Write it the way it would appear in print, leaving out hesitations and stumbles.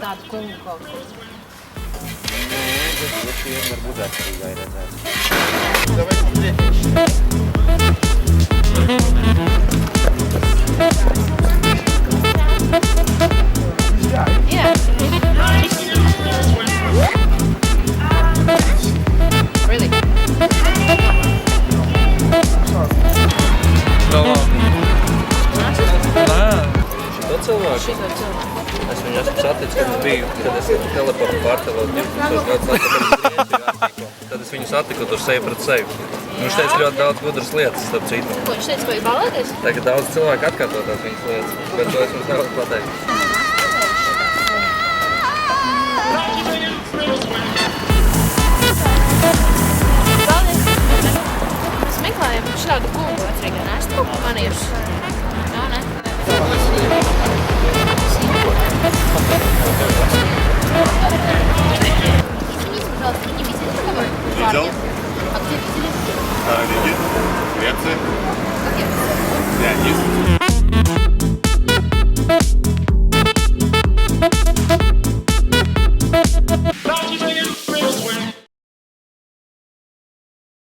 tādu kungu kaut ko. Tas varbūt atkarīgai redzēt. Yeah. Really? Šito cilvēku? Es viņu esmu saticis, kad es teleportu pārcēlos 12 gadus atpakaļ. Tad es viņu satiku tur seju pret seju. Viņš teica ļoti daudz gudras lietas, starp citu. Ko viņš teica, ko ir balēties? Tagad daudz cilvēku atkārto tās viņas lietas, bet to es jums nevaru pateikt. Mēs meklējam šādu kungu vecrīgā. Neesmu kaut ko manījuši. Nav, ne? Видел? Видели? Нет. Греция.